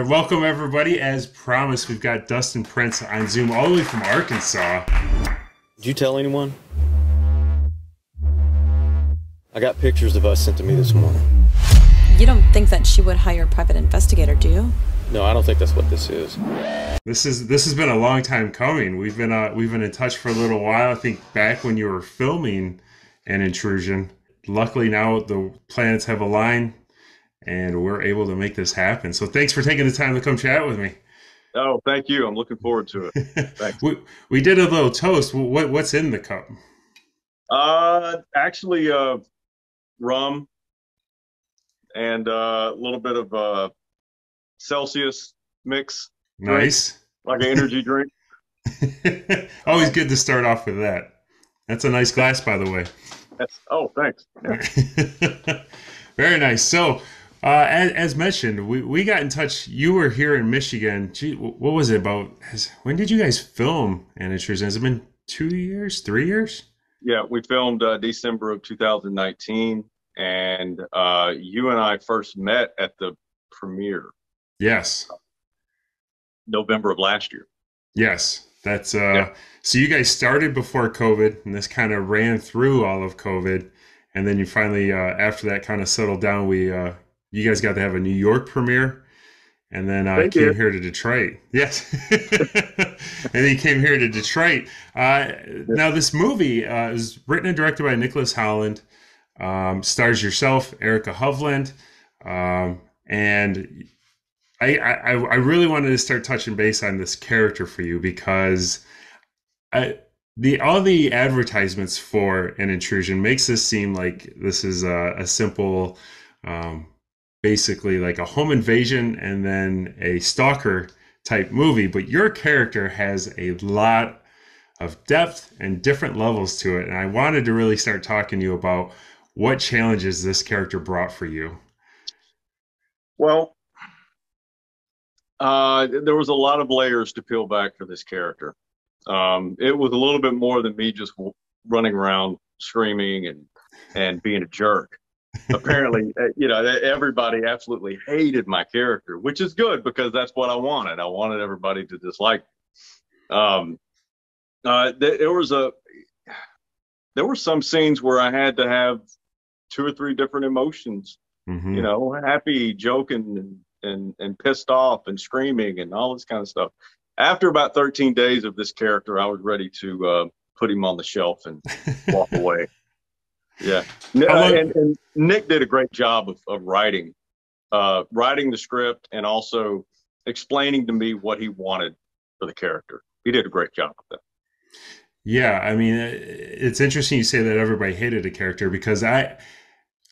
Welcome everybody. As promised, we've got Dustin Prince on Zoom all the way from Arkansas. Did you tell anyone? I got pictures of us sent to me this morning. You don't think that she would hire a private investigator, do you? No, I don't think that's what this is. This has been a long time coming. We've been in touch for a little while. I think back when you were filming An Intrusion. Luckily now the planets have aligned and we're able to make this happen. So thanks for taking the time to come chat with me. Oh, thank you. I'm looking forward to it. Thanks. we did a little toast. What's in the cup? Actually, rum and a little bit of Celsius mix. Nice. Like an energy drink. Always good to start off with that. That's a nice glass, by the way. Oh, thanks. Yeah. Very nice. So, as mentioned, we got in touch. You were here in Michigan. Gee, what was it about? When did you guys film An Intrusion? Has it been 2 years, 3 years? Yeah, we filmed December of 2019, and you and I first met at the premiere. Yes. November of last year. Yes, that's yeah. So you guys started before COVID, and this kind of ran through all of COVID, and then you finally, after that kind of settled down, you guys got to have a New York premiere, and then came here to Detroit. Yes, and then you came here to Detroit. Now this movie is written and directed by Nicholas Holland, stars yourself, Erica Hovland, and I really wanted to start touching base on this character for you because all the advertisements for An Intrusion makes this seem like this is a simple, basically like a home invasion and then a stalker type movie. But your character has a lot of depth and different levels to it. And I wanted to really start talking to you about what challenges this character brought for you. Well, there was a lot of layers to peel back for this character. It was a little bit more than me just running around screaming and being a jerk. Apparently, everybody absolutely hated my character, which is good because that's what I wanted. I wanted everybody to dislike me. There were some scenes where I had to have 2 or 3 different emotions. Mm-hmm. Happy, joking, and pissed off and screaming and all this kind of stuff. After about 13 days of this character, I was ready to put him on the shelf and walk away. Yeah. And Nick did a great job of writing the script and also explaining to me what he wanted for the character. He did a great job with that. Yeah. I mean, it's interesting you say that everybody hated a character because I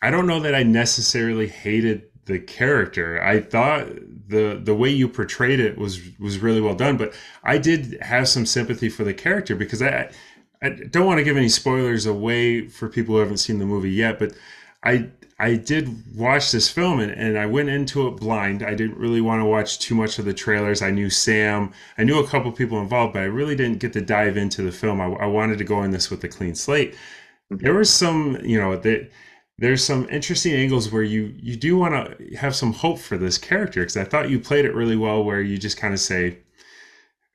don't know that I necessarily hated the character. I thought the way you portrayed it was really well done, but I did have some sympathy for the character because I don't want to give any spoilers away for people who haven't seen the movie yet, but I did watch this film and I went into it blind. I didn't really want to watch too much of the trailers. I knew Sam, I knew a couple people involved, but I really didn't get to dive into the film. I wanted to go in this with a clean slate. There was some, there's some interesting angles where you do want to have some hope for this character because I thought you played it really well where you just kind of say,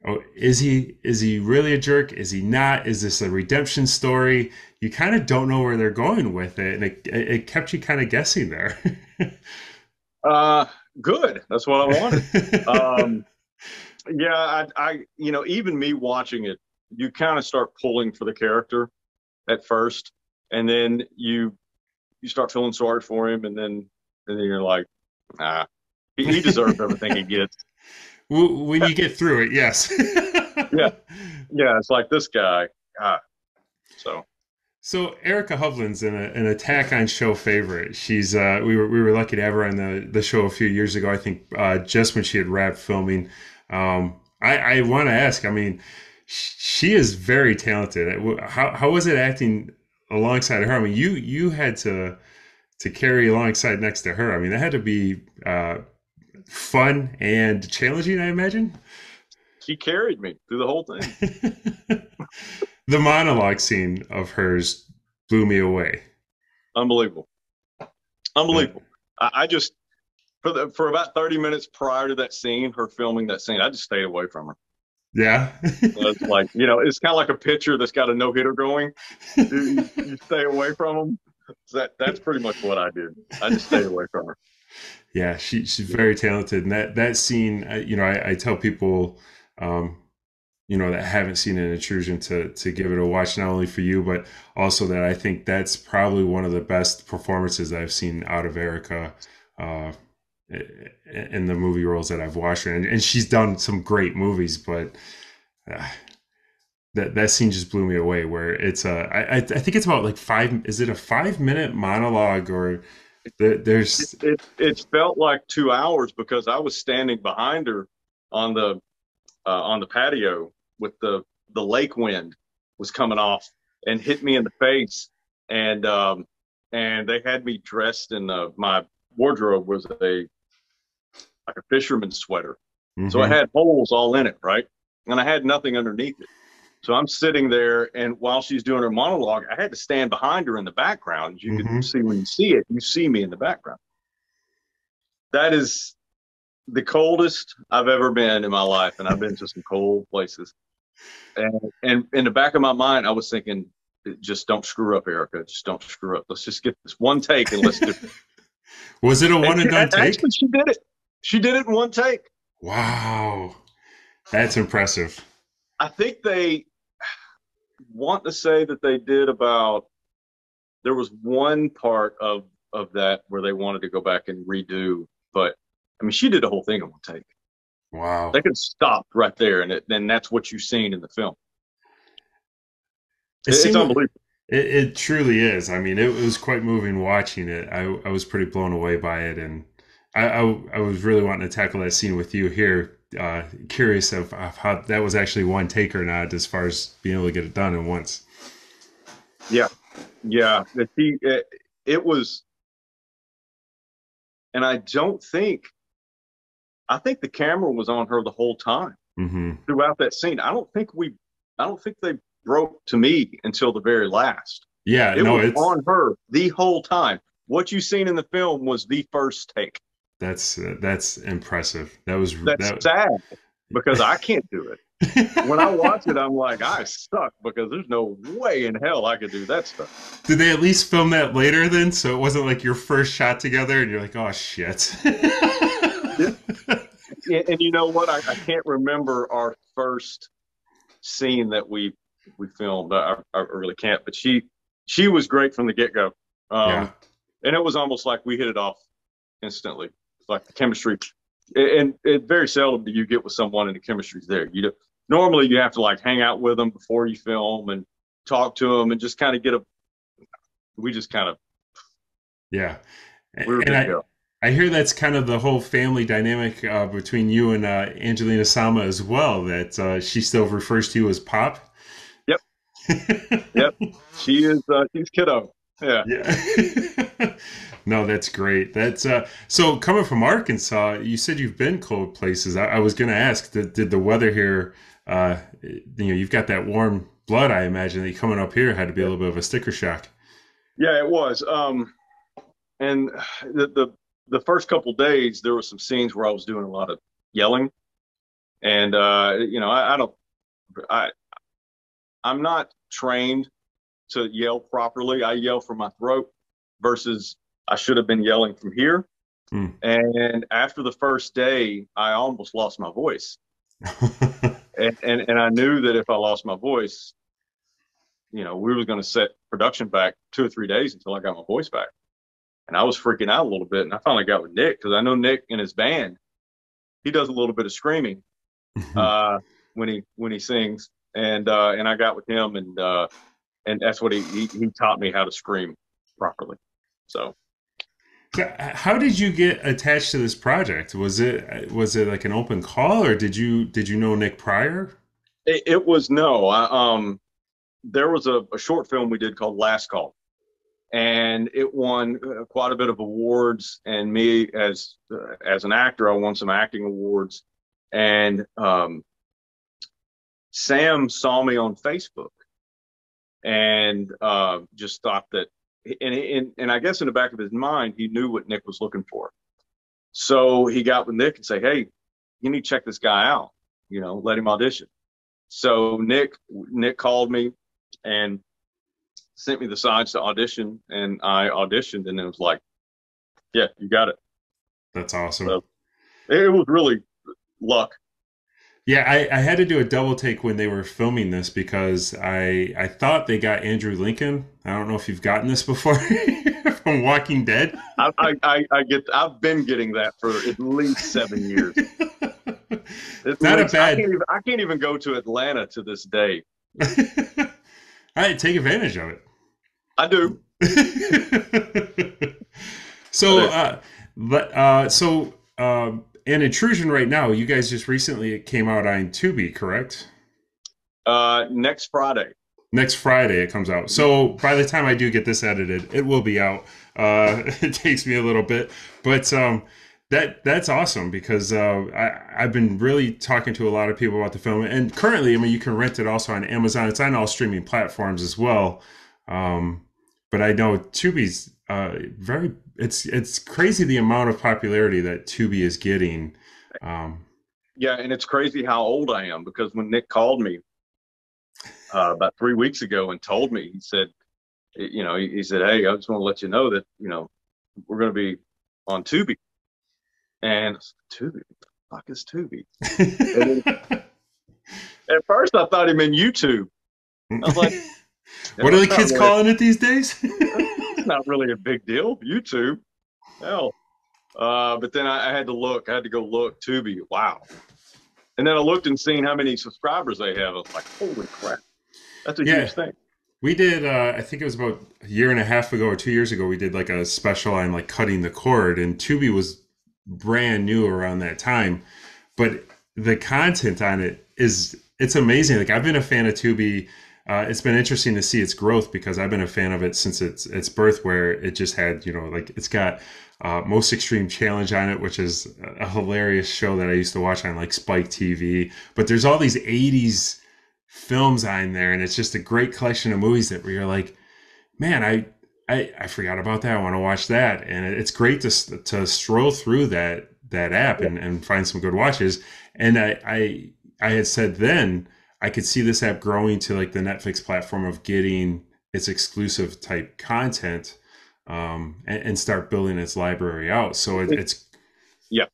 oh, is he really a jerk? Is he not? Is this a redemption story? You kind of don't know where they're going with it. And it kept you kind of guessing there. Good. That's what I wanted. Yeah, I even me watching it, you kind of start pulling for the character at first. And then you start feeling sorry for him. And then you're like, he deserves everything he gets. When you get through it, yes. yeah, it's like this guy. So Erica Hovland's an Attack on Show favorite. She's we were lucky to have her on the show a few years ago. I think just when she had wrapped filming. I want to ask. I mean, she is very talented. How was it acting alongside her? I mean, you had to carry alongside next to her. I mean, that had to be fun and challenging, I imagine. She carried me through the whole thing. The monologue scene of hers blew me away. Unbelievable. I just for about 30 minutes prior to that scene, her filming that scene, I just stayed away from her. Yeah. It's like, it's kind of like a pitcher that's got a no hitter going. You stay away from them. So that's pretty much what I did. I just stayed away from her. Yeah, she's very talented, and that scene, I tell people, um, that haven't seen An Intrusion to give it a watch, not only for you, but also that I think that's probably one of the best performances I've seen out of Erica in the movie roles that I've watched her, and she's done some great movies, but uh, that scene just blew me away. Where it's I think it's about like is it a 5 minute monologue or there's it felt like 2 hours because I was standing behind her on the patio with the lake wind was coming off and hit me in the face, and they had me dressed in my wardrobe was like a fisherman's sweater, so it mm-hmm, had holes all in it, right, and I had nothing underneath it. So I'm sitting there, and while she's doing her monologue, I had to stand behind her in the background. As you could mm-hmm. see when you see it, you see me in the background. That is the coldest I've ever been in my life, and I've been to some cold places. And in the back of my mind, I was thinking, just don't screw up, Erica. Just don't screw up. Let's just get this one take and let's do it. Was it a one and done take? Actually, she did it. She did it in one take. Wow, that's impressive. I think they want to say that they did there was one part of that where they wanted to go back and redo, but I mean, she did the whole thing in one take. Wow, They could stop right there, and then that's what you've seen in the film. It's unbelievable. it truly is. I mean, it was quite moving watching it. I was pretty blown away by it, and I was really wanting to tackle that scene with you here. Curious of how that was actually one take or not, as far as being able to get it done at once. Yeah, yeah. It was, and I think the camera was on her the whole time Mm-hmm. throughout that scene. I don't think they broke to me until the very last. Yeah, It no, was it's on her the whole time. What you seen in the film was the first take. that's impressive. That's sad because I can't do it. When I watch it, I'm like, I suck because there's no way in hell I could do that stuff. Did they at least film that later then? So it wasn't like your first shot together and you're like, oh shit. And you know what? I can't remember our first scene that we filmed. I really can't. But she was great from the get go. Yeah. And it was almost like we hit it off instantly. It's like the chemistry. And it very seldom do you get with someone and the chemistry's there. Normally you have to like hang out with them before you film and talk to them and just kind of we just kind of, Yeah. we were good to go. I hear that's kind of the whole family dynamic between you and Angelina Sama as well, that she still refers to you as Pop. Yep. Yep. She's kiddo. Yeah. Yeah. No, that's great. That's so coming from Arkansas, you said you've been cold places. I was going to ask, did the weather here, you've got that warm blood, I imagine that coming up here had to be a little bit of a sticker shock. Yeah, it was. And the first couple of days, there were some scenes where I was doing a lot of yelling, and I'm not trained to yell properly. I yell from my throat versus I should have been yelling from here. Mm. And after the first day, I almost lost my voice, and I knew that if I lost my voice, we were going to set production back 2 or 3 days until I got my voice back. And I was freaking out a little bit. And I finally got with Nick because I know Nick in his band, he does a little bit of screaming when he sings. And I got with him and that's what he taught me how to scream properly. So how did you get attached to this project? Was it like an open call, or did you know Nick prior? It was no. There was a short film we did called Last Call. And it won quite a bit of awards. And me as an actor, I won some acting awards. And Sam saw me on Facebook and just thought that, and I guess in the back of his mind, he knew what Nick was looking for. So he got with Nick and say, hey, you need to check this guy out, let him audition. So Nick called me and sent me the sides to audition, and I auditioned, and it was like, yeah, you got it. That's awesome. So it was really luck. Yeah, I had to do a double take when they were filming this because I thought they got Andrew Lincoln. I don't know if you've gotten this before from Walking Dead. I've been getting that for at least 7 years. It's not a bad. I can't even go to Atlanta to this day. All right, take advantage of it. I do. So, An Intrusion right now, you guys just recently it came out on Tubi, correct? Next Friday. Next Friday it comes out. So by the time I do get this edited, it will be out. It takes me a little bit, but that's awesome because I've been really talking to a lot of people about the film, and currently, I mean, you can rent it also on Amazon. It's on all streaming platforms as well. But I know Tubi's very. It's crazy the amount of popularity that Tubi is getting. Yeah, and it's crazy how old I am because when Nick called me about 3 weeks ago and told me, he said, he said, hey, I just want to let you know that we're going to be on Tubi. And I said, Tubi, what the fuck is Tubi? At first, I thought he meant YouTube. I was like, what are the kids calling it these days? It's not really a big deal. YouTube, hell. But then I had to look. I had to go look. Tubi, wow. And then I looked and seen how many subscribers they have. I was like, holy crap, that's a huge thing. We did. I think it was about a year and a half ago or 2 years ago. We did like a special on like cutting the cord, and Tubi was brand new around that time. But the content on it's amazing. Like I've been a fan of Tubi. It's been interesting to see its growth because I've been a fan of it since its birth, where it just had, like it's got Most Extreme Challenge on it, which is a hilarious show that I used to watch on like Spike TV. But there's all these 80s films on there, and it's just a great collection of movies that where you're like, man, I forgot about that. I want to watch that. And it's great to stroll through that app and find some good watches. And I had said then, I could see this app growing to like the Netflix platform of getting its exclusive type content and start building its library out. So it's yeah,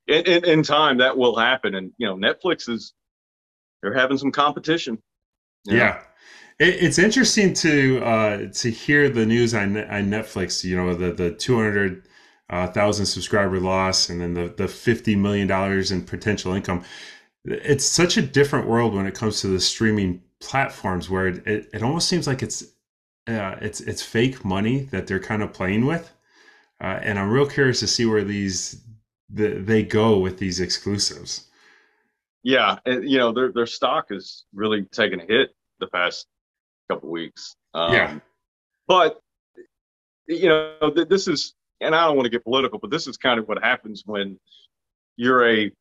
in time that will happen. And Netflix they're having some competition. Yeah, it's interesting to hear the news on Netflix. The 200,000 subscriber loss, and then the $50 million in potential income. It's such a different world when it comes to the streaming platforms, where it almost seems like it's fake money that they're kind of playing with, and I'm real curious to see where they go with these exclusives. Yeah, and their stock is really taking a hit the past couple of weeks. But this is, and I don't want to get political, but this is kind of what happens when you're a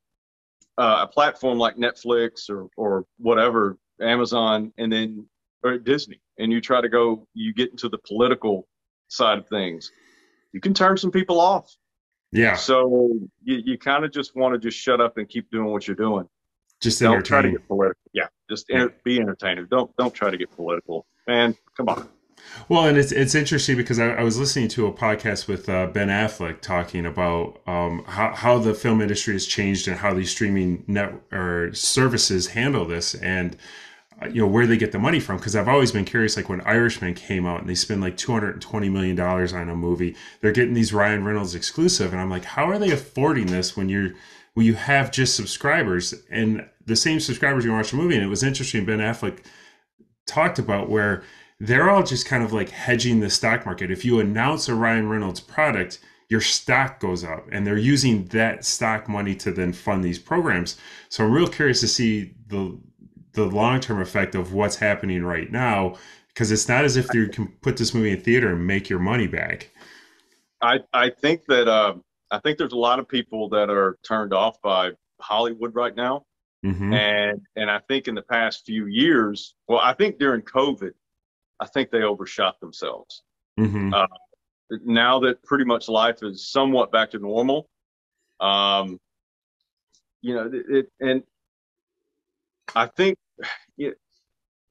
platform like Netflix or whatever, Amazon, or Disney, and you get into the political side of things, you can turn some people off. Yeah. So you kind of just want to just shut up and keep doing what you're doing. Just don't try to get political. Yeah, just be entertaining. Don't try to get political, man. Come on. Well, and it's interesting because I was listening to a podcast with Ben Affleck talking about how the film industry has changed and how these streaming services handle this, and where they get the money from. Because I've always been curious, like when Irishman came out and they spend like $220 million on a movie, they're getting these Ryan Reynolds exclusive, and I'm like, how are they affording this when you have just subscribers and the same subscribers you watch the movie? And it was interesting. Ben Affleck talked about where they're all just kind of like hedging the stock market. If you announce a Ryan Reynolds product, your stock goes up, and they're using that stock money to then fund these programs. So I'm real curious to see the long-term effect of what's happening right now, because it's not as if you can put this movie in theater and make your money back. I think that I think there's a lot of people that are turned off by Hollywood right now. Mm-hmm. And I think in the past few years, well, I think during COVID, I think they overshot themselves. Mm-hmm. Now that pretty much life is somewhat back to normal, Um, and I think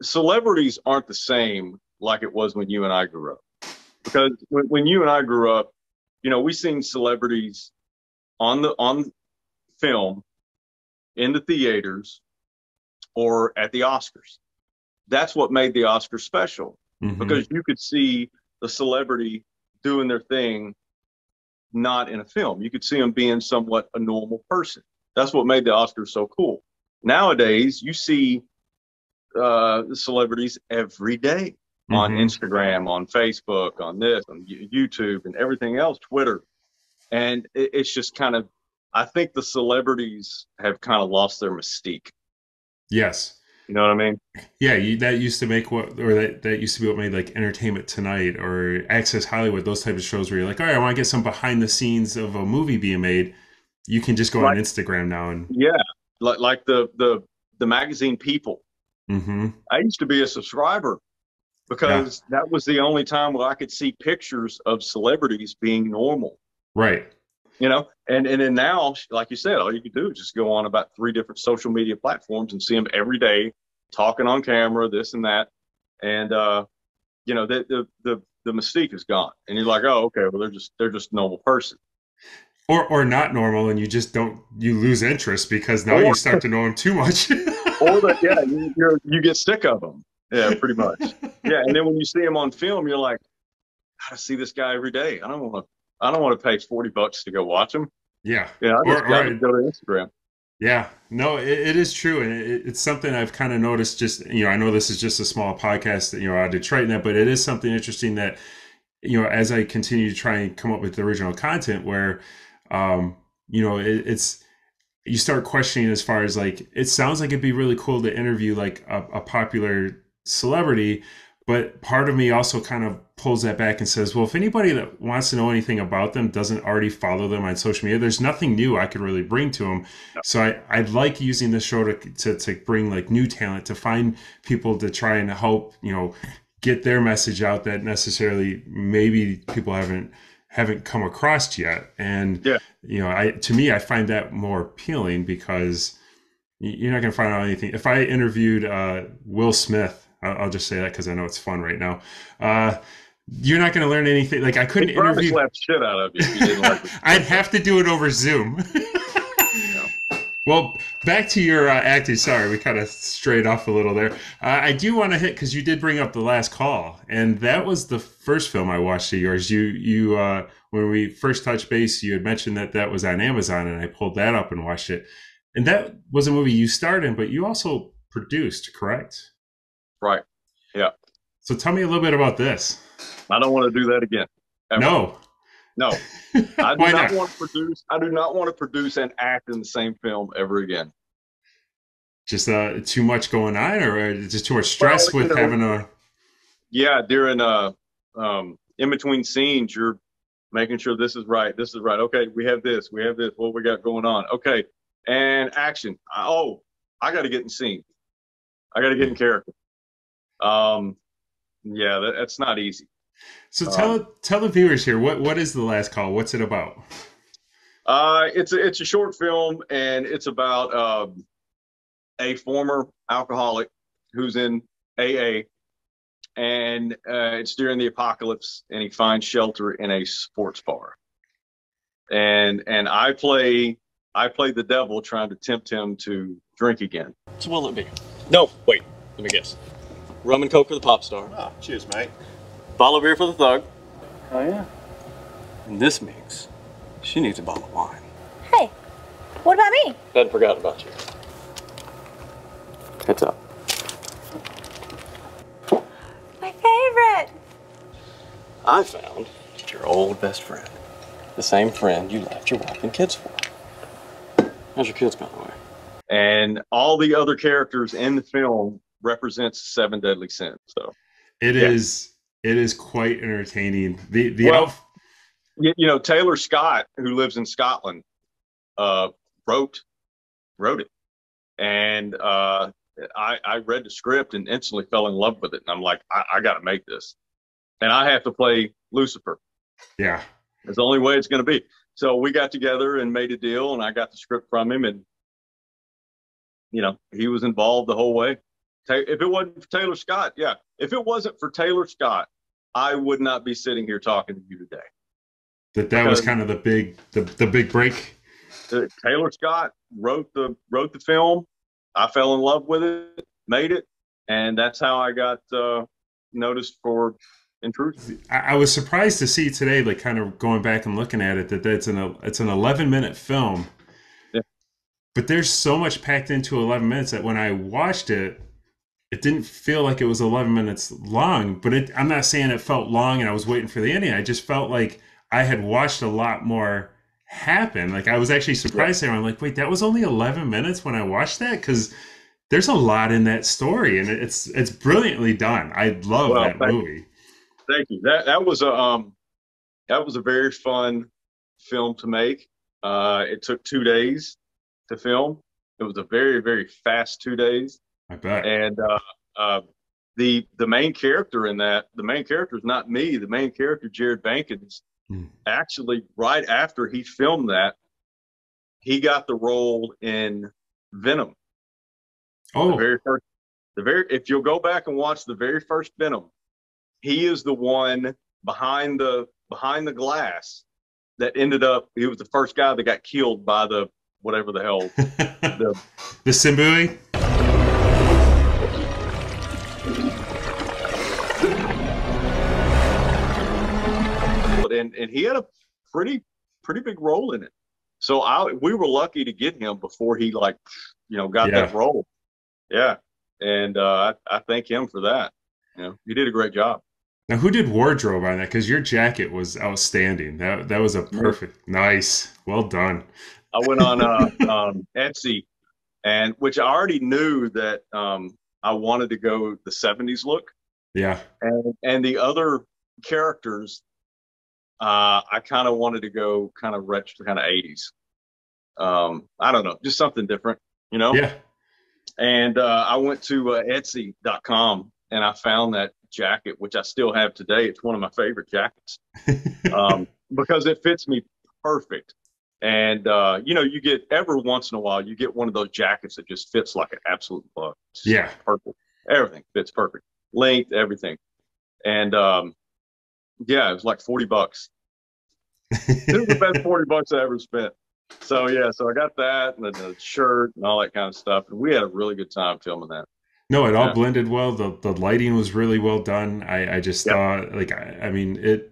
celebrities aren't the same like it was when you and I grew up. Because when you and I grew up, we seen celebrities on film, in the theaters, or at the Oscars. That's what made the Oscars special, because you could see the celebrity doing their thing, not in a film. You could see them being somewhat a normal person. That's what made the Oscars so cool. Nowadays, you see the celebrities every day on Instagram, on Facebook, on this, on YouTube, and everything else, Twitter. And it's just kind of, I think the celebrities have kind of lost their mystique. Yes. You know what I mean? Yeah, that used to make that used to be what made like Entertainment Tonight or Access Hollywood, those types of shows where you're like, all right, I want to get some behind the scenes of a movie being made. You can just go on Instagram now and like the magazine People. I used to be a subscriber because that was the only time where I could see pictures of celebrities being normal. Right. And then now, like you said, all you can do is just go on about 3 different social media platforms and see them every day, talking on camera, this and that. And, the mystique is gone. And you're like, oh, okay, well, they're just a normal person. Or not normal, and you lose interest because now you start to know them too much. You get sick of them. Yeah, pretty much. Yeah, and then when you see them on film, you're like, I gotta see this guy every day. I don't want to pay $40 to go watch him. Yeah. I just gotta go to Instagram. Yeah, no, it is true, and it's something I've kind of noticed. Just I know this is just a small podcast, out of Detroit, and that, but it is something interesting that as I continue to try and come up with the original content, where it's you start questioning as far as like it sounds like it'd be really cool to interview like a popular celebrity, but part of me also kind of pulls that back and says, well, if anybody that wants to know anything about them doesn't already follow them on social media, there's nothing new I could really bring to them. No. So I like using this show to bring like new talent, to find people to try and help, get their message out that necessarily maybe people haven't come across yet. And, to me, I find that more appealing because you're not going to find out anything. If I interviewed Will Smith, I'll just say that because I know it's fun right now. You're not going to learn anything. Like I couldn't interview. Slap shit out of you if you didn't like it. I'd have to do it over Zoom. Well, back to your acting. Sorry, we kind of strayed off a little there. I do want to hit because you did bring up The Last Call, and that was the first film I watched of yours. You when we first touched base, you had mentioned that was on Amazon, and I pulled that up and watched it. And that was a movie you starred in, but you also produced, correct? Right. Yeah. So tell me a little bit about this. I don't want to do that again. Ever. No. I do not want to produce. I do not want to produce and act in the same film ever again. Just too much going on, or just too much stress with having a. Yeah, during in between scenes, you're making sure this is right. This is right. Okay, we have this. We have this. What we got going on? Okay, and action. Oh, I got to get in scene. I got to get in character. Yeah, that's not easy. So tell the viewers here, what is The Last Call? What's it about? It's a short film, and it's about a former alcoholic who's in AA, and it's during the apocalypse, and he finds shelter in a sports bar. And I play the devil trying to tempt him to drink again. So what'll it be? No, wait, let me guess. Rum and Coke for the pop star. Oh, cheers, mate. Bottle of beer for the thug. Oh, yeah? And this mix, she needs a bottle of wine. Hey, what about me? Hadn't forgotten about you. Heads up. My favorite. I found your old best friend. The same friend you left your wife and kids for. How's your kids, by the way? And all the other characters in the film represents 7 deadly sins. So it is quite entertaining. Taylor Scott, who lives in Scotland, wrote it, and I read the script and instantly fell in love with it. And I'm like, I got to make this, and I have to play Lucifer. Yeah, it's the only way it's going to be. So we got together and made a deal, and I got the script from him, and he was involved the whole way. If it wasn't for Taylor Scott, yeah, if it wasn't for Taylor Scott, I would not be sitting here talking to you today. That was kind of the big break. Taylor Scott wrote the film. I fell in love with it, made it, and that's how I got noticed for Intrusion. I was surprised to see today, like kind of going back and looking at it, that it's an 11-minute film. Yeah. But there's so much packed into 11 minutes that when I watched it, it didn't feel like it was 11 minutes long. But I'm not saying it felt long and I was waiting for the ending. I just felt like I had watched a lot more happen. Like I was actually surprised there. I'm like, wait, that was only 11 minutes when I watched that? Because there's a lot in that story, and it's brilliantly done. I love that movie. Thank you. That was a very fun film to make. It took 2 days to film. It was a very, very fast 2 days. I bet. And the main character in that, the main character is not me. The main character, Jared Bankins, actually right after he filmed that, he got the role in Venom. Oh, if you'll go back and watch the very first Venom, he is the one behind the glass that ended up. He was the first guy that got killed by the whatever the hell the symbiote. And he had a pretty big role in it. So we were lucky to get him before he got that role. Yeah, and I thank him for that. He did a great job. Now, who did wardrobe on that? Because your jacket was outstanding. That was a perfect, nice, well done. I went on Etsy, and which I already knew that I wanted to go the 70s look. Yeah, and the other characters, I kind of wanted to go kind of retro, kind of 80s. I don't know, just something different, Yeah. And I went to Etsy.com and I found that jacket, which I still have today. It's one of my favorite jackets because it fits me perfect. And you get every once in a while, you get one of those jackets that just fits like an absolute bug. Yeah, perfect. Everything fits perfect, length, everything. And yeah, it was like $40. It was the best $40 I ever spent. So yeah, so I got that and the shirt and all that kind of stuff, and we had a really good time filming that. No, it all blended well. The lighting was really well done. I just thought, like, I mean, it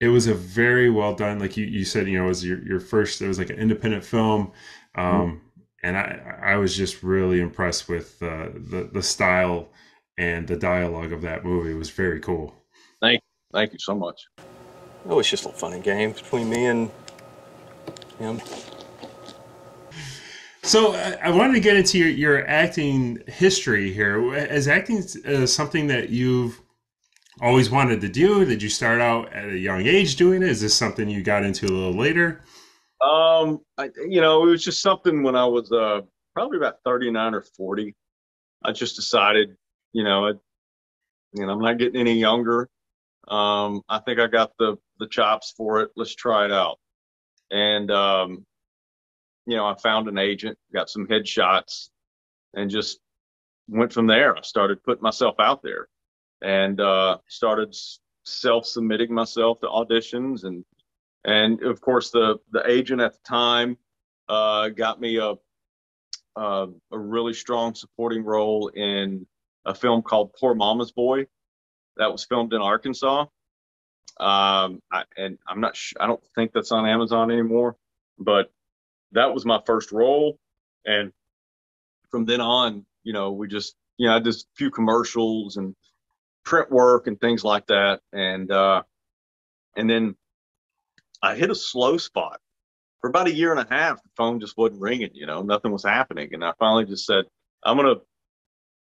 was a very well done. Like you said, it was your first. It was like an independent film, and I was just really impressed with the style and the dialogue of that movie. It was very cool. Thank you so much. Oh, it's just a funny game between me and him. So I wanted to get into your acting history here. Is acting something that you've always wanted to do? Did you start out at a young age doing it? Is this something you got into a little later? It was just something when I was probably about 39 or 40. I just decided, I'm not getting any younger. I think I got the chops for it. Let's try it out. And, I found an agent, got some headshots, and just went from there. I started putting myself out there and started self-submitting myself to auditions. And of course, the agent at the time got me a really strong supporting role in a film called Poor Mama's Boy that was filmed in Arkansas. And I'm not I don't think that's on Amazon anymore, but that was my first role. And from then on, we just, I did a few commercials and print work and things like that. And then I hit a slow spot for about a year and a half. The phone just wasn't ringing, nothing was happening. And I finally just said, I'm going to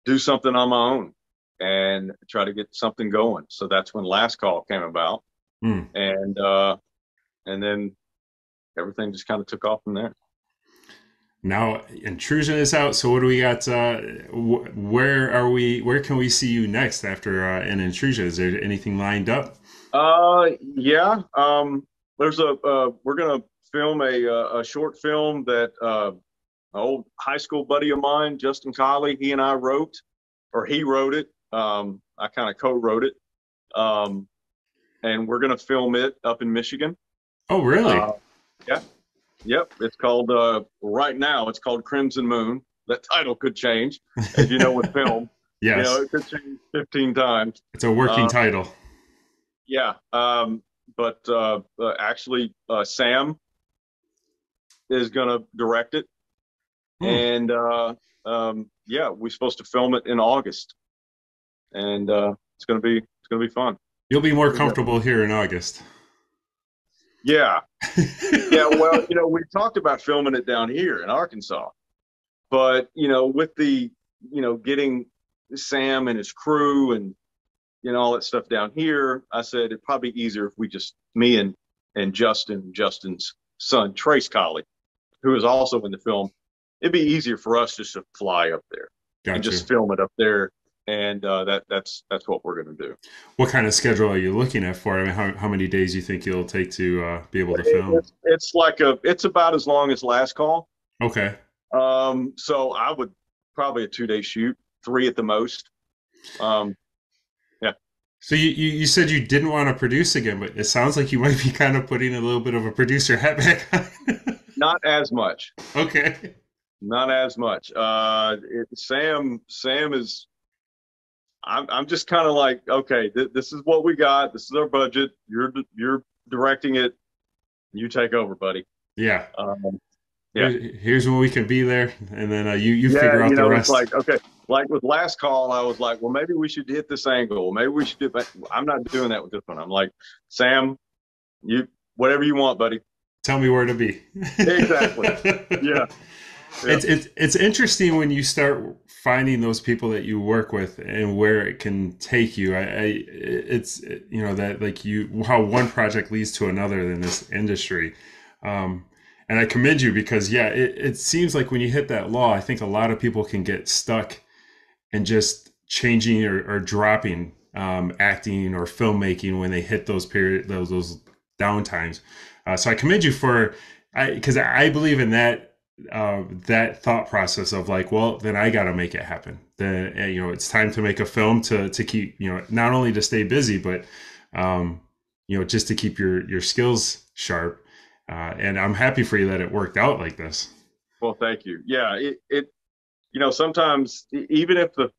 do something on my own and try to get something going. So that's when Last Call came about. And then everything just kind of took off from there. Now Intrusion is out. So what do we got? Where can we see you next after An Intrusion? Is there anything lined up? Yeah. There's we're gonna film a short film that an old high school buddy of mine, Justin Colley, he and I wrote, or he wrote it. I kind of co-wrote it, um, and we're gonna film it up in Michigan. Oh, really? Uh, yeah, yep. It's called right now. It's called Crimson Moon. That title could change, as you know, with film. You know, Yes. it could change 15 times. It's a working Uh, title. yeah, but actually, Sam is going to direct it, Hmm. and yeah, we're supposed to film it in August, and it's gonna be fun. You'll be more We got- comfortable here in August. Yeah, yeah. Well, we talked about filming it down here in Arkansas, but with the getting Sam and his crew and all that stuff down here, I said it'd probably be easier if we just me and Justin's son Trace Colley, who is also in the film. It'd be easier for us just to fly up there and Gotcha. just film it up there, and that's what we're gonna do. What kind of schedule are you looking at for it? I mean, how many days do you think you'll take to be able to It, film? it's about as long as Last Call. Okay. So I would probably a 2-day shoot, 3 at the most. Um, yeah, So you said you didn't want to produce again, but it sounds like you might be kind of putting a little bit of a producer hat back on. not as much, Okay. not as much. Sam is. I'm just kind of like, okay, this is what we got. This is our budget. You're directing it. You take over, buddy. Yeah. Yeah. Here's when we can be there, and then you Yeah, figure out the it's rest. like, okay, like with Last Call, I was like, well, maybe we should hit this angle. Maybe we should do, but I'm not doing that with this one. I'm like, Sam, you whatever you want, buddy. Tell me where to be. Exactly. Yeah. Yeah. It's interesting when you start finding those people that you work with and where it can take you. It's that like you how one project leads to another in this industry. And I commend you because yeah, it seems like when you hit that law, I think a lot of people can get stuck and just changing or dropping acting or filmmaking when they hit those downtimes. So I commend you for because I believe in that thought process of like, well, then I got to make it happen. Then it's time to make a film to keep not only to stay busy but just to keep your skills sharp. And I'm happy for you that it worked out like this. Well, thank you. Yeah. Sometimes even if the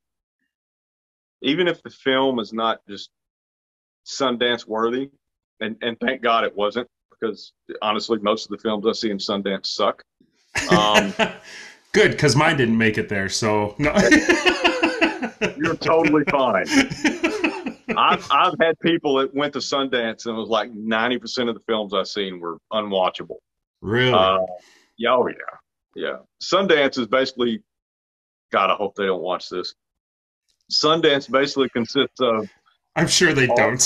film is not just Sundance worthy, and thank God it wasn't, because honestly, most of the films I see in Sundance suck. Good, because mine didn't make it there. So no. You're totally fine. I've had people that went to Sundance and it was like 90% of the films I've seen were unwatchable. Really? Yeah, oh yeah, yeah. Sundance is basically, God, I hope they don't watch this. Sundance basically consists of. I'm sure they don't.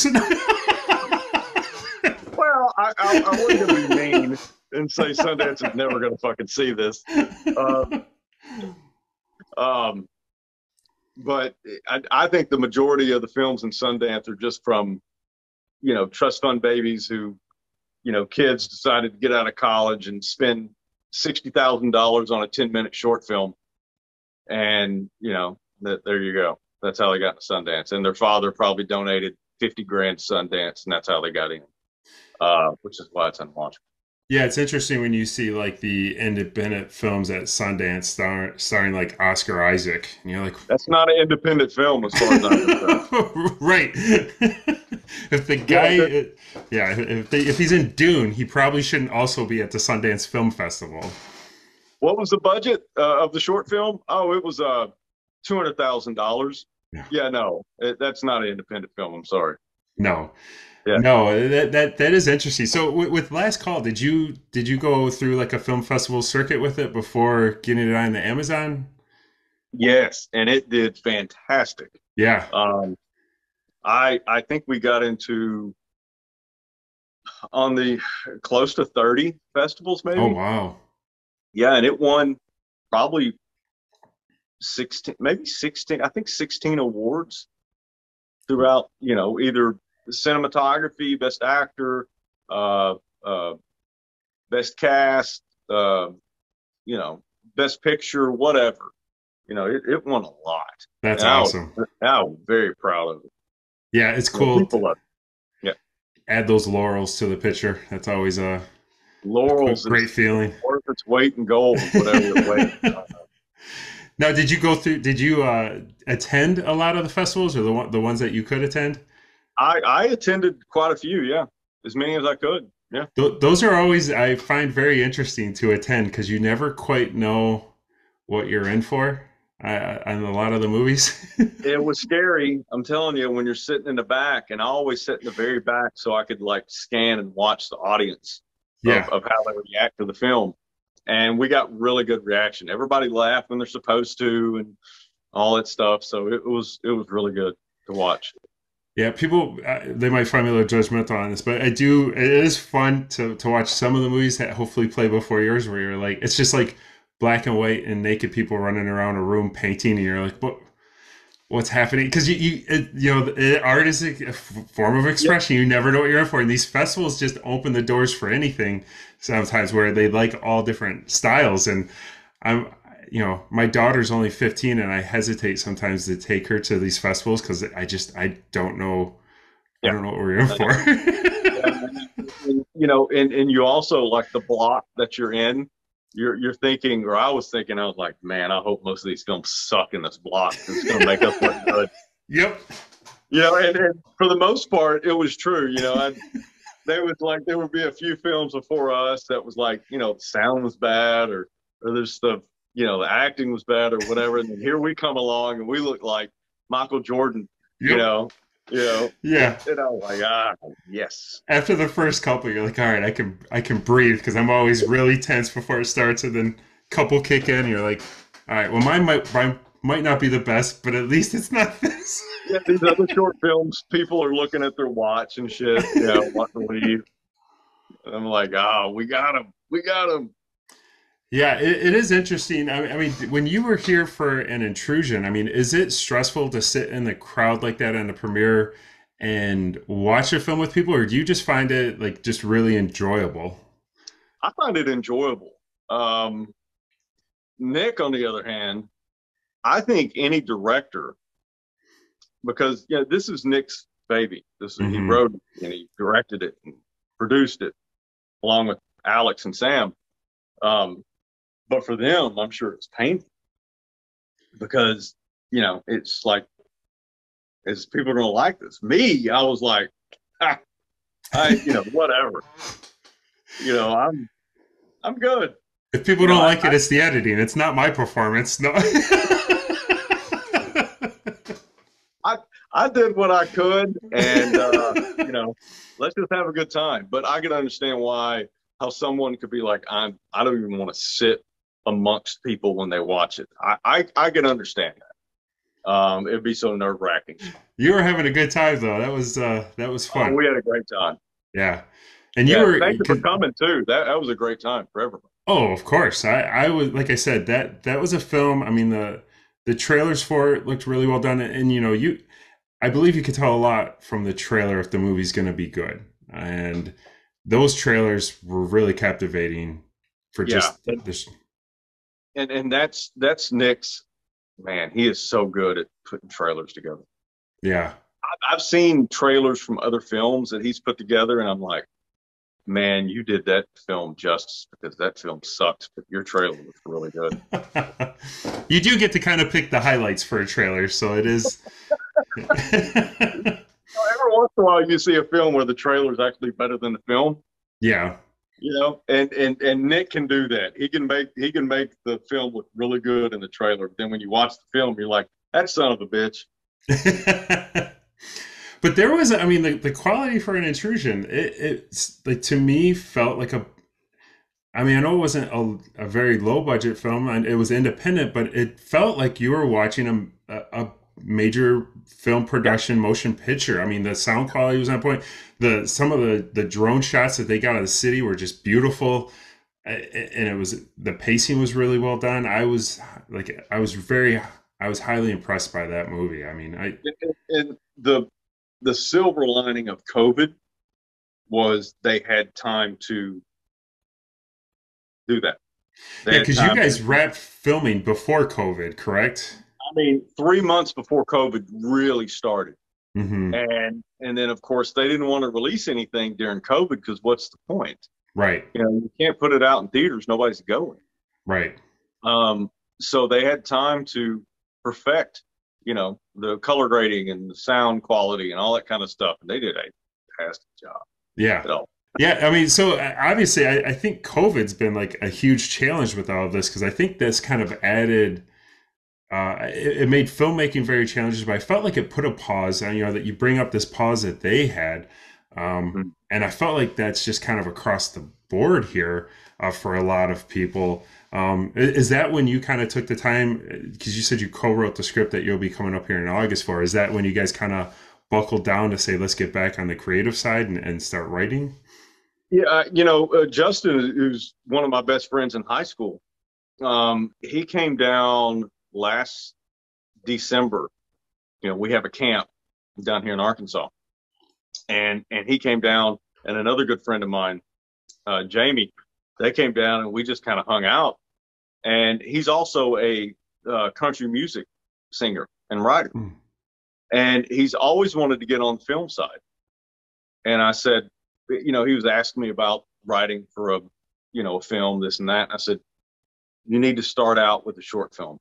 Well, I wasn't going to be mean and say Sundance is never going to fucking see this. But I think the majority of the films in Sundance are just from, trust fund babies who, kids decided to get out of college and spend $60,000 on a 10-minute short film. And, there you go. That's how they got to Sundance. And their father probably donated 50 grand to Sundance, and that's how they got in, which is why it's unwatchable. Yeah, it's interesting when you see like the independent films at Sundance starring like Oscar Isaac, and you're like, that's not an independent film as far as I'm concerned. right. If the guy, if he's in Dune, he probably shouldn't also be at the Sundance Film Festival. What was the budget of the short film? Oh, it was $200,000. Yeah, no, that's not an independent film. I'm sorry. No. Yeah. No, that is interesting. So with Last Call, did you go through like a film festival circuit with it before getting it on the Amazon? Yes, and it did fantastic. Yeah. I think we got into on the close to 30 festivals, maybe. Oh wow. Yeah, and it won probably 16, maybe 16. I think 16 awards throughout. Either cinematography, best actor, uh, best cast, uh, you know, best picture, whatever. You know, it won a lot, That's and awesome. I was very proud of it. Yeah, it's You know, cool people to love it. Yeah, add those laurels to the picture. That's always a laurels great is feeling. worth its weight in gold, whatever it weighs. Now, did you go through? Did you attend a lot of the festivals, or the ones that you could attend? I attended quite a few, yeah, as many as I could. Yeah, Those are always I find very interesting to attend because you never quite know what you're in for on a lot of the movies. it was scary. I'm telling you, when you're sitting in the back, and I always sit in the very back so I could like scan and watch the audience Yeah, of how they react to the film. And we got really good reaction. Everybody laughed when they're supposed to, and all that stuff. So it was really good to watch. yeah. People they might find me a little judgmental on this, but I do. It is fun to watch some of the movies that hopefully play before yours, where you're like, it's just like black and white and naked people running around a room painting, and you're like, what's happening? Because art is a form of Yep. expression. You never know what you're in for, and these festivals just open the doors for anything. Sometimes where they like all different styles, and I'm, my daughter's only 15, and I hesitate sometimes to take her to these festivals because I don't know. I Yeah. don't know what we're in for. Yeah. And you also like the block that you're in. You're thinking, or I was thinking, I was like, man, I hope most of these films suck in this block. It's going to make us look good. Yep. And for the most part, it was true. There would be a few films before us that was like, the sound was bad, or there's the acting was bad or whatever. And then here we come along and we look like Michael Jordan, you Yep. know, you know, Yeah. and I was like, yes. After the first couple, you're like, all right, I can breathe because I'm always really tense before it starts, and then couple kick in, you're like, all right, well, mine might not be the best, but at least it's not this. Yeah, these other short films, people are looking at their watch and shit, wanting to leave. And I'm like, we got him. We got him. Yeah, it is interesting. I mean, when you were here for An Intrusion, I mean, is it stressful to sit in the crowd like that on the premiere and watch a film with people, or do you just find it like just really enjoyable? I find it enjoyable. Nick, on the other hand, I think any director, because this is Nick's baby. He Hmm. wrote it and he directed it and produced it along with Alex and Sam. But for them, I'm sure it's painful because it's like, is people going to like this? Me, I was like, whatever. I'm good. If people You know, don't I, like it, it's the editing. It's not my performance. No. I I did what I could, and let's just have a good time. But I can understand how someone could be like, I don't even want to sit amongst people when they watch it. I can understand that. It'd be so nerve wracking. You were having a good time though. That was Oh, fun. we had a great time. Yeah, and you Yeah, were. thank you for coming too. That was a great time for everyone. Oh, of course. I was like I said that was a film. I mean the trailers for it looked really well done, and I believe you could tell a lot from the trailer if the movie's going to be good. And those trailers were really captivating for Yeah, just this. and that's Nick's, man. He is so good at putting trailers together. Yeah. I've seen trailers from other films that he's put together, and I'm like, man, you did that film justice because that film sucks, but your trailer was really good. You do get to kind of pick the highlights for a trailer, so it is. Every once in a while, you see a film where the trailer is actually better than the film. Yeah. And Nick can do that. He can make the film look really good in the trailer. But then when you watch the film, you're like, that son of a bitch. But there was, I mean, the quality for An Intrusion, it's like to me felt like I mean, I know it wasn't a very low budget film and it was independent, but it felt like you were watching a major film production motion picture. I mean, the sound quality was on point. Some of the drone shots that they got of the city were just beautiful, and the pacing was really well done. I was highly impressed by that movie. I mean, And the silver lining of COVID was they had time to do that. They Yeah, had because you time guys to, wrapped filming before COVID, correct? I mean, 3 months before COVID really started. Mm-hmm. And then of course they didn't want to release anything during COVID because what's the point? Right, You can't put it out in theaters, nobody's going. right. Um, so they had time to perfect, the color grading and the sound quality and all that kind of stuff. And they did a fantastic job Yeah. at all. Yeah, I mean, so obviously, I think COVID's been like a huge challenge with all of this because I think that's kind of added, it made filmmaking very challenging, but I felt like it put a pause on, that you bring up this pause that they had. Mhm. And I felt like that's just kind of across the board here for a lot of people. Is that when you kind of took the time, because you said you co-wrote the script that you'll be coming up here in August for, is that when you guys kind of buckled down to say, let's get back on the creative side and start writing? Yeah, Justin, who's one of my best friends in high school, he came down last December. We have a camp down here in Arkansas, and he came down, and another good friend of mine, Jamie, they came down, and we just kind of hung out. And he's also a country music singer and writer, Mm. and he's always wanted to get on the film side. And I said, he was asking me about writing for a film, this and that. And I said, you need to start out with a short film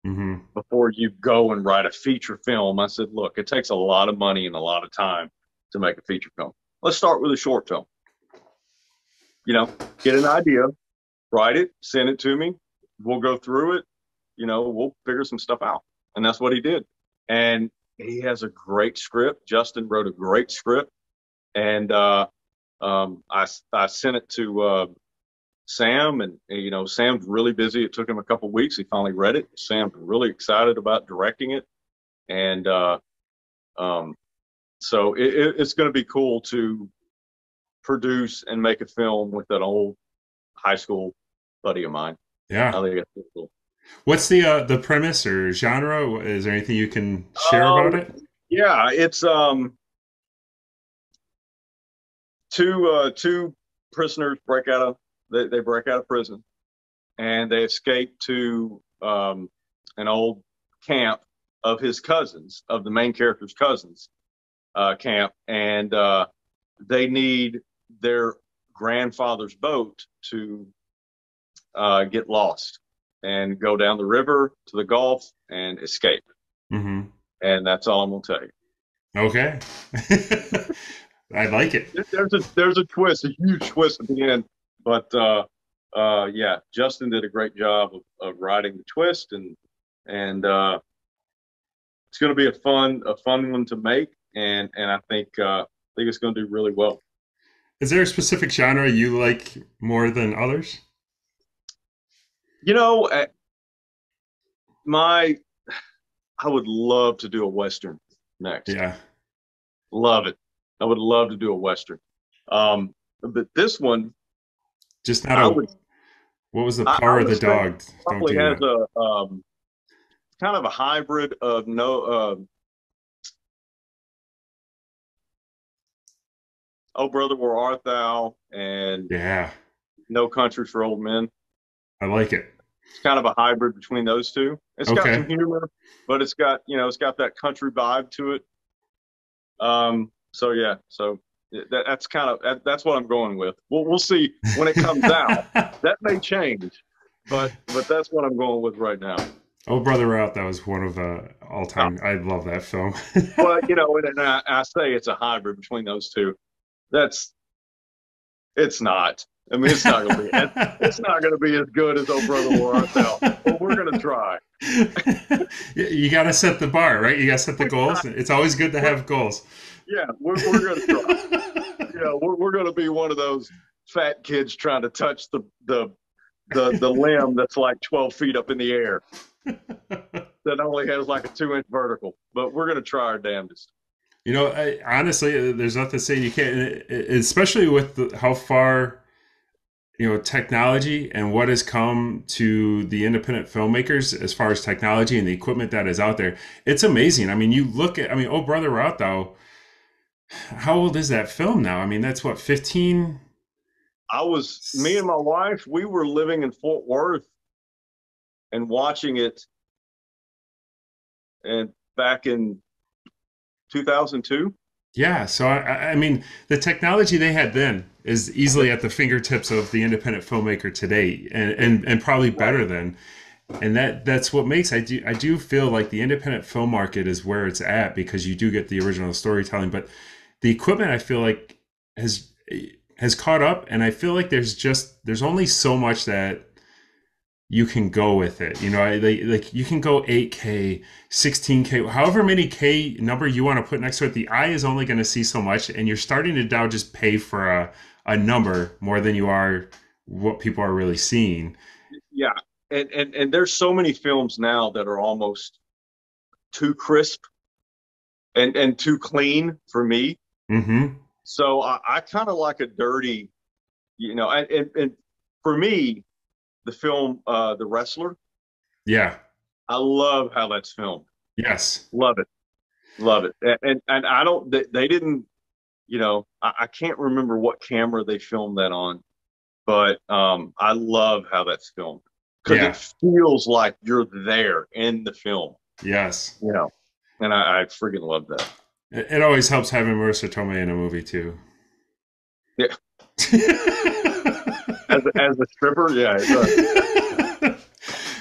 Mm-hmm. before you go and write a feature film. I said, look, it takes a lot of money and a lot of time to make a feature film. Let's start with a short film. Get an idea, write it, send it to me. We'll go through it. We'll figure some stuff out. And that's what he did. And he has a great script. Justin wrote a great script. And I sent it to Sam, and Sam's really busy. It took him a couple of weeks. He finally read it. Sam's really excited about directing it, and so it's going to be cool to produce and make a film with an old high school buddy of mine. I Yeah. think it's pretty cool. What's the premise or genre? Is there anything you can share about it? Yeah, it's two prisoners they break out of prison, and they escape to an old camp of his cousins, of the main character's cousins, camp, and they need their grandfather's boat to get lost and go down the river to the Gulf and escape. Mm-hmm. And that's all I'm gonna tell you. Okay. I like it. There's a twist, a huge twist at the end, but yeah, Justin did a great job of writing the twist, and it's going to be a fun one to make, and I think it's going to do really well. Is there a specific genre you like more than others? My I would love to do a Western next. Yeah. Love it. I would love to do a Western. But this one, Just not I a. would, What was the I power of would the say dog? Don't probably do has that. a kind of a hybrid of Oh Brother, Where Art Thou, and Yeah, No Country for Old Men. I like it. It's kind of a hybrid between those two. It's got some Okay. humor, but it's got that country vibe to it. So yeah, that's what I'm going with. We'll see when it comes out. That may change, but that's what I'm going with right now. Oh, Brother Out, that was one of the all-time. I love that film. But and I say it's a hybrid between those two. It's not. I mean, it's not going to be. It's not going to be as good as Oh Brother, Where Art Thou. But we're going to try. You got to set the bar, right? You got to set the goals. It's always good to have goals. Yeah, we're going to try. We're going to be one of those fat kids trying to touch the limb that's like 12 feet up in the air that only has like a 2-inch vertical. But we're going to try our damnedest. Honestly, there's nothing saying you can't, especially with how far, technology and what has come to the independent filmmakers as far as technology and the equipment that is out there. It's amazing. I mean, you look at, Oh Brother, Where Art Thou, How old is that film now? I mean, that's what, 15? Me and my wife, we were living in Fort Worth and watching it, and back in 2002. Yeah, so I mean, the technology they had then is easily at the fingertips of the independent filmmaker today, and probably better than. And that's what makes I do feel like the independent film market is where it's at because you do get the original storytelling, but the equipment I feel like has has caught up, and I feel like there's only so much that you can go with it. You know, like you can go 8K, 16K, however many K number you want to put next to it. The eye is only going to see so much, and you're starting to now just pay for a number more than you are what people are really seeing. Yeah, and there's so many films now that are almost too crisp and too clean for me. Mm-hmm. So I kind of like a dirty, and for me, the film The Wrestler, Yeah. I love how that's filmed. Yes. Love it, love it. And I don't they didn't, I can't remember what camera they filmed that on, but I love how that's filmed because Yeah. it feels like you're there in the film, Yes. and I freaking love that. It always helps having Marissa Tomei in a movie too. Yeah, as a stripper, yeah, it does.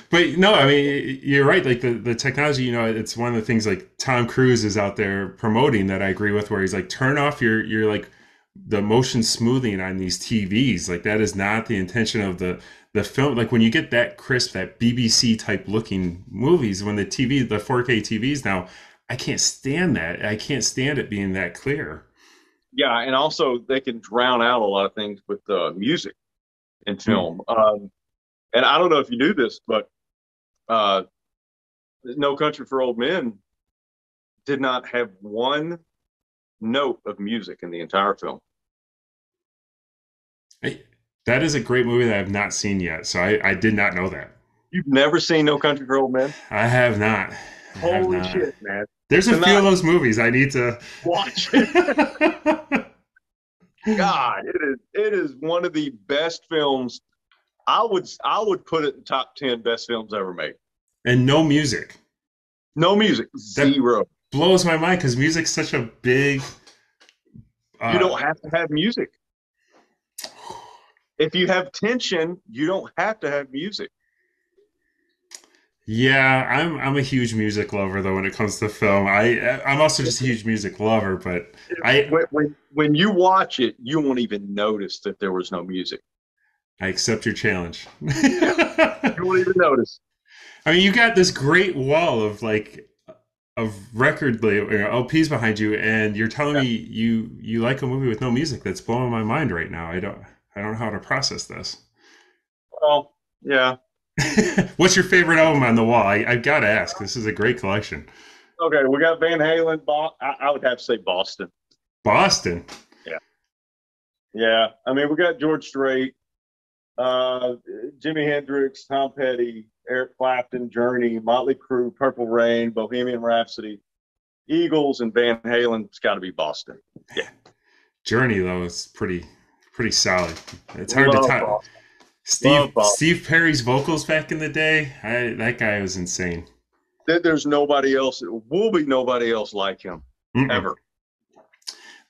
But no, I mean, you're right. Like the technology, it's one of the things like Tom Cruise is out there promoting that I agree with, where he's like, turn off your like the motion smoothing on these TVs. Like that is not the intention of the film. Like when you get that crisp, that BBC type looking movies, when the 4K TVs now, I can't stand that. I can't stand it being that clear. Yeah, and also they can drown out a lot of things with music in Mm. film. And I don't know if you knew this, but uh, No Country for Old Men did not have one note of music in the entire film. Hey, that is a great movie that I have not seen yet. So I did not know that. You've never seen No Country for Old Men? I have not. I have Holy not. shit, man. There's a few Tonight, of those movies I need to. watch it. God, it is one of the best films. I would put it in top 10 best films ever made. And no music. No music, That zero. blows my mind because music's such a big. You Uh, don't have to have music. If you have tension, you don't have to have music. yeah, I'm a huge music lover though when it comes to film. I'm also just a huge music lover, but I When you watch it, you won't even notice that there was no music. I accept your challenge. You won't even notice. I mean, you got this great wall of like of LPs behind you, and you're telling Yeah. me you like a movie with no music. That's blowing my mind right now. I don't know how to process this. Well, yeah. What's your favorite album on the wall? I've got to ask. This is a great collection. Okay, we got Van Halen. I would have to say Boston. Boston. Yeah. Yeah. I mean, we got George Strait, Jimi Hendrix, Tom Petty, Eric Clapton, Journey, Motley Crue, Purple Rain, Bohemian Rhapsody, Eagles, and Van Halen. It's got to be Boston. Yeah. Journey though is pretty solid. It's hard to Love top. Boston. Steve Love Boston. Steve Perry's vocals back in the day. That guy was insane. There's nobody else. There will be nobody else like him Mm-mm. ever.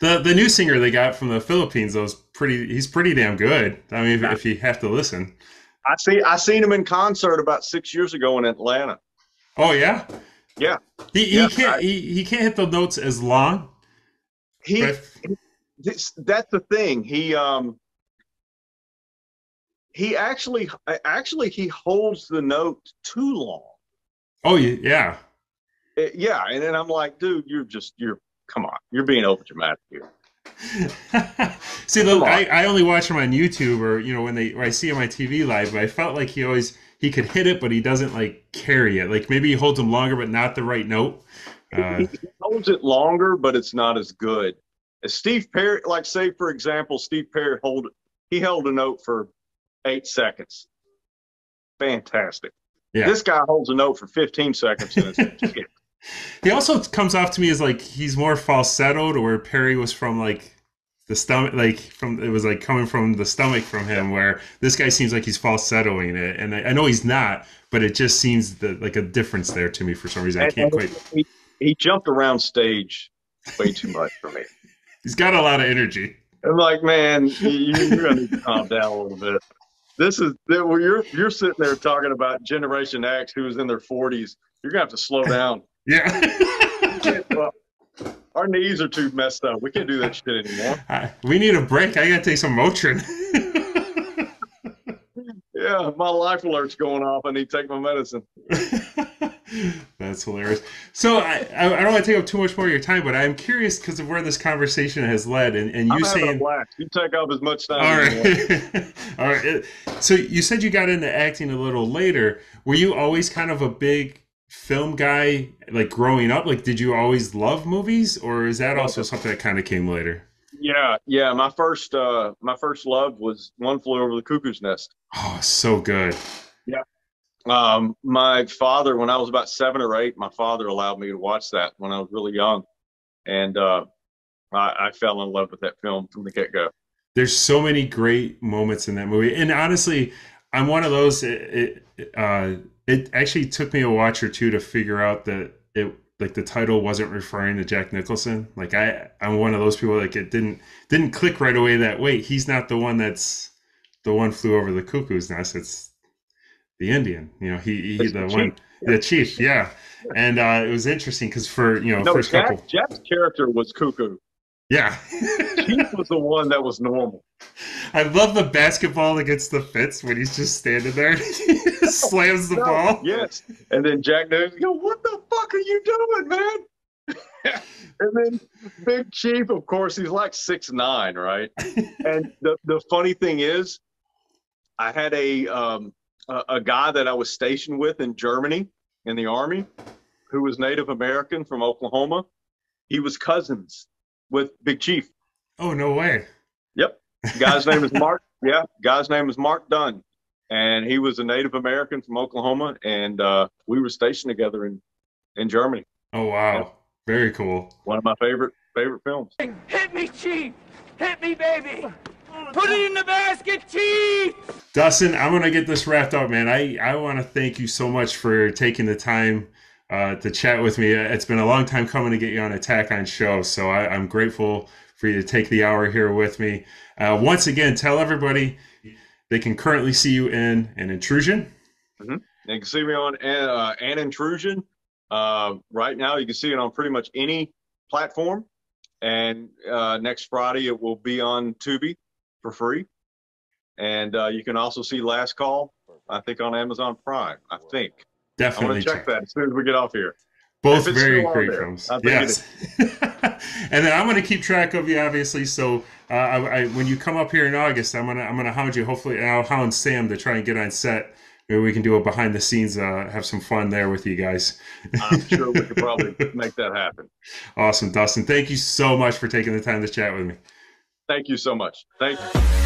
The new singer they got from the Philippines, though, he's pretty damn good. I mean, if you have to listen. I seen him in concert about 6 years ago in Atlanta. Oh yeah, Yeah. he Yeah. can't he can't hit the notes as long. He But that's the thing. He actually he holds the note too long. oh yeah, Yeah, and then I'm like, dude, you're come on, you're being over dramatic here. see, Come on. I only watch him on YouTube or when I see him on TV live. But I felt like he could hit it, but he doesn't like carry it. Like maybe he holds them longer, but not the right note. He holds it longer, but it's not as good as Steve Perry. Like, say for example, Steve Perry held a note for 8 seconds. Fantastic. Yeah, This guy holds a note for 15 seconds and it's He also comes off to me as like he's more falsettoed, where Perry was from like the stomach, like from it was like coming from the stomach from him. Where this guy seems like he's falsettoing it, and I know he's not, but it just seems that like a difference there to me for some reason. I can't And quite. he jumped around stage way too much for me. He's got a lot of energy. I'm like, man, you're gonna need to calm down a little bit. This is well, you're sitting there talking about Generation X who's in their 40s. You're gonna have to slow down. Yeah. Well, our knees are too messed up. We can't do that shit anymore. We need a break. I gotta take some Motrin. Yeah, my life alert's going off. I need to take my medicine. That's hilarious. So I don't want to take up too much more of your time, but I'm curious because of where this conversation has led, and I'm you having a saying, blast. You take up as much time all as you want. right, all right. So you said you got into acting a little later. Were you always kind of a big film guy, like growing up? Like, did you always love movies, or is that also something that kind of came later? Yeah. My first love was One Flew Over the Cuckoo's Nest. Oh, so good. Yeah. My father, when I was about 7 or 8, my father allowed me to watch that when I was really young, and I fell in love with that film from the get-go. There's so many great moments in that movie, and honestly, I'm one of those. It actually took me a watch or two to figure out that it like the title wasn't referring to Jack Nicholson. Like I'm one of those people, like it didn't click right away that wait, he's not the one that's the One Flew Over the Cuckoo's Nest. It's the Indian. You know, he It's the the one chief. the chief, yeah. And it was interesting because for No, first couple, Jack's character was cuckoo. yeah. Chief was the one that was normal. I love the basketball against the Fitz when he's just standing there and he just slams the ball. Yes. And then Jack knows, go, what the fuck are you doing, man? And then Big Chief, of course, he's like 6'9", right? And the funny thing is, I had a guy that I was stationed with in Germany in the Army who was Native American from Oklahoma. He was cousins with Big Chief. Oh, no way. Yep. Guy's name is Mark. Yeah. Guy's name is Mark Dunn. And he was a Native American from Oklahoma. And we were stationed together in Germany. Oh, wow. Yeah. Very cool. One of my favorite films. Hit me, Chief! Hit me, baby! Put it in the basket, Chief! Dustin, I'm going to get this wrapped up, man. I want to thank you so much for taking the time to chat with me. It's been a long time coming to get you on Attack on Show, so I'm grateful for you to take the hour here with me. Once again, tell everybody they can currently see you in An Intrusion. Mm-hmm. You can see me on An Intrusion. Right now, you can see it on pretty much any platform. And next Friday, it will be on Tubi for free. And you can also see Last Call, I think, on Amazon Prime, I think. Definitely. I'm going to check that as soon as we get off here. Both very great films. Yes. And then I'm going to keep track of you, obviously. So when you come up here in August, I'm gonna hound you. Hopefully, and I'll hound Sam to try and get on set. Maybe we can do a behind the scenes, have some fun there with you guys. I'm sure we could probably make that happen. Awesome, Dustin. Thank you so much for taking the time to chat with me. Thank you so much. Thank you.